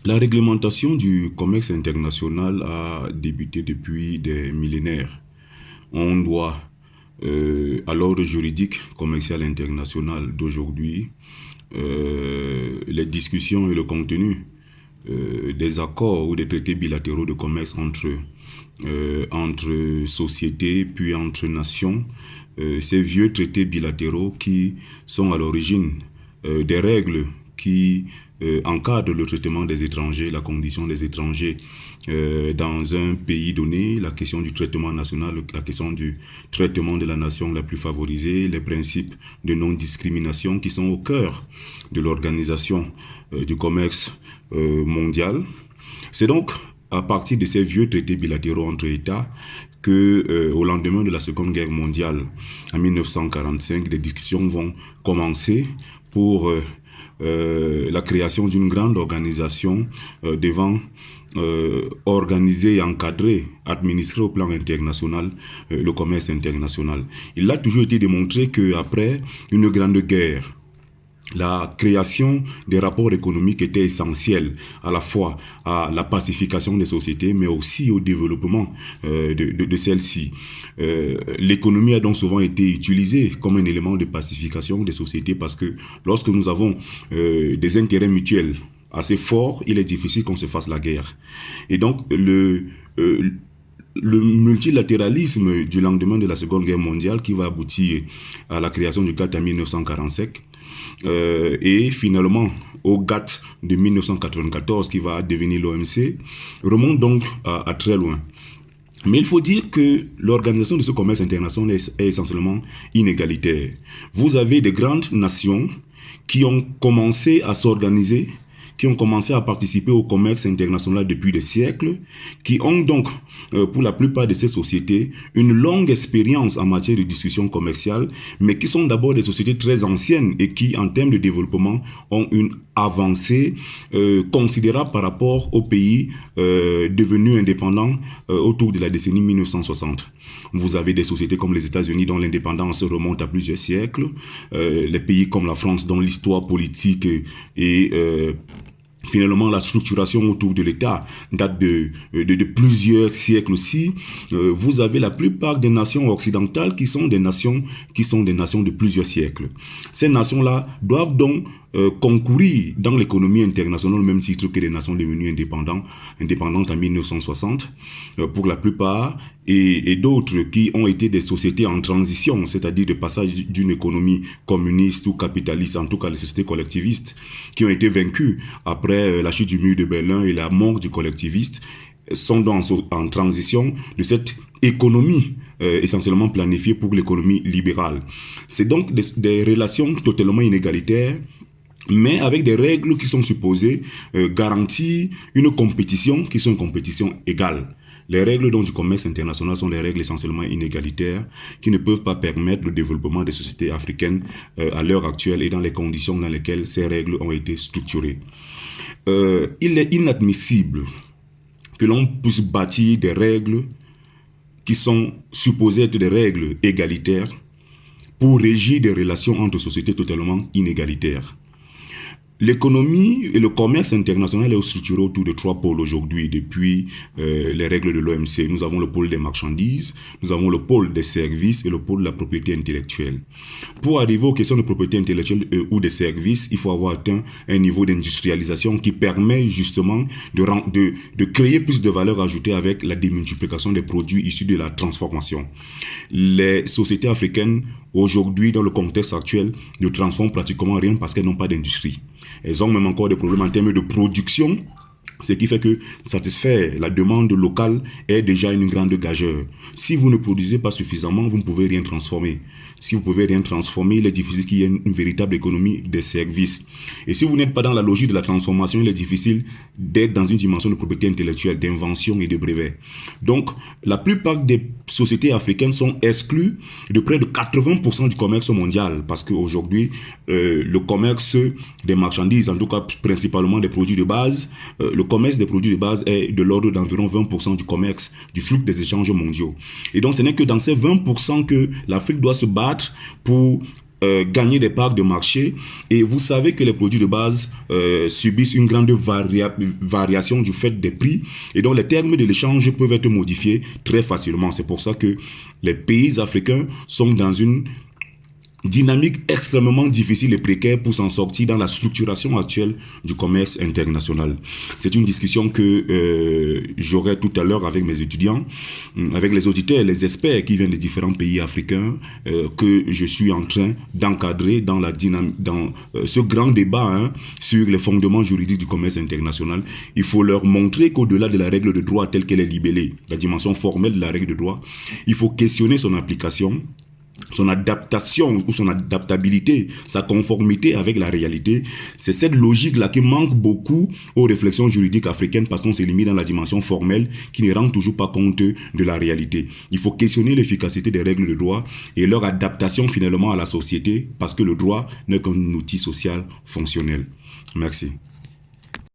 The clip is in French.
La réglementation du commerce international a débuté depuis des millénaires. On doit à l'ordre juridique commercial international d'aujourd'hui les discussions et le contenu des accords ou des traités bilatéraux de commerce entre sociétés puis entre nations. Ces vieux traités bilatéraux qui sont à l'origine des règles qui encadrent le traitement des étrangers, la condition des étrangers dans un pays donné, la question du traitement national, la question du traitement de la nation la plus favorisée, les principes de non-discrimination qui sont au cœur de l'organisation du commerce mondial. C'est donc à partir de ces vieux traités bilatéraux entre États que, au lendemain de la Seconde Guerre mondiale, en 1945, des discussions vont commencer pour la création d'une grande organisation devant organiser et encadrer, administrer au plan international le commerce international. Il a toujours été démontré qu'après une grande guerre, la création des rapports économiques était essentielle à la fois à la pacification des sociétés, mais aussi au développement de celles-ci. L'économie a donc souvent été utilisée comme un élément de pacification des sociétés parce que lorsque nous avons des intérêts mutuels assez forts, il est difficile qu'on se fasse la guerre. Et donc, le multilatéralisme du lendemain de la Seconde Guerre mondiale qui va aboutir à la création du GATT en 1945 et finalement au GATT de 1994 qui va devenir l'OMC remonte donc à très loin. Mais il faut dire que l'organisation de ce commerce international est essentiellement inégalitaire. Vous avez des grandes nations qui ont commencé à s'organiser, qui ont commencé à participer au commerce international depuis des siècles, qui ont donc, pour la plupart de ces sociétés, une longue expérience en matière de discussion commerciale, mais qui sont d'abord des sociétés très anciennes et qui, en termes de développement, ont une avancée considérable par rapport aux pays devenus indépendants autour de la décennie 1960. Vous avez des sociétés comme les États-Unis dont l'indépendance remonte à plusieurs siècles, les pays comme la France dont l'histoire politique et finalement, la structuration autour de l'État date de plusieurs siècles aussi. Vous avez la plupart des nations occidentales qui sont des nations de plusieurs siècles. Ces nations-là doivent donc concourir dans l'économie internationale au même titre que les nations devenues indépendantes en 1960 pour la plupart, et d'autres qui ont été des sociétés en transition, c'est-à-dire de passage d'une économie communiste ou capitaliste, en tout cas les sociétés collectivistes, qui ont été vaincues après la chute du mur de Berlin et la mort du collectiviste, sont donc en transition de cette économie essentiellement planifiée pour l'économie libérale. C'est donc des relations totalement inégalitaires, mais avec des règles qui sont supposées garantir une compétition qui sont une compétition égale. Les règles donc du commerce international sont des règles essentiellement inégalitaires qui ne peuvent pas permettre le développement des sociétés africaines à l'heure actuelle et dans les conditions dans lesquelles ces règles ont été structurées. Il est inadmissible que l'on puisse bâtir des règles qui sont supposées être des règles égalitaires pour régir des relations entre sociétés totalement inégalitaires. L'économie et le commerce international est structuré autour de trois pôles aujourd'hui depuis les règles de l'OMC. Nous avons le pôle des marchandises, nous avons le pôle des services et le pôle de la propriété intellectuelle. Pour arriver aux questions de propriété intellectuelle ou des services, il faut avoir atteint un niveau d'industrialisation qui permet justement de créer plus de valeur ajoutée avec la démultiplication des produits issus de la transformation. Les sociétés africaines aujourd'hui, dans le contexte actuel, ne transforment pratiquement rien parce qu'elles n'ont pas d'industrie. Elles ont même encore des problèmes en termes de production, ce qui fait que satisfaire la demande locale est déjà une grande gageure. Si vous ne produisez pas suffisamment, vous ne pouvez rien transformer. Si vous ne pouvez rien transformer, il est difficile qu'il y ait une véritable économie des services. Et si vous n'êtes pas dans la logique de la transformation, il est difficile d'être dans une dimension de propriété intellectuelle, d'invention et de brevets. Donc, la plupart des sociétés africaines sont exclues de près de 80% du commerce mondial parce qu'aujourd'hui, le commerce des marchandises, en tout cas principalement des produits de base, le commerce des produits de base est de l'ordre d'environ 20% du commerce, du flux des échanges mondiaux. Et donc, ce n'est que dans ces 20% que l'Afrique doit se battre pour gagner des parts de marché. Et vous savez que les produits de base subissent une grande variation du fait des prix. Et donc les termes de l'échange peuvent être modifiés très facilement. C'est pour ça que les pays africains sont dans une dynamique extrêmement difficile et précaire pour s'en sortir dans la structuration actuelle du commerce international. C'est une discussion que j'aurai tout à l'heure avec mes étudiants, avec les auditeurs et les experts qui viennent des différents pays africains, que je suis en train d'encadrer dans ce grand débat sur les fondements juridiques du commerce international. Il faut leur montrer qu'au-delà de la règle de droit telle qu'elle est libellée, la dimension formelle de la règle de droit, il faut questionner son application, son adaptation ou son adaptabilité, sa conformité avec la réalité. C'est cette logique-là qui manque beaucoup aux réflexions juridiques africaines parce qu'on s'est limité dans la dimension formelle qui ne rend toujours pas compte de la réalité. Il faut questionner l'efficacité des règles de droit et leur adaptation finalement à la société parce que le droit n'est qu'un outil social fonctionnel. Merci.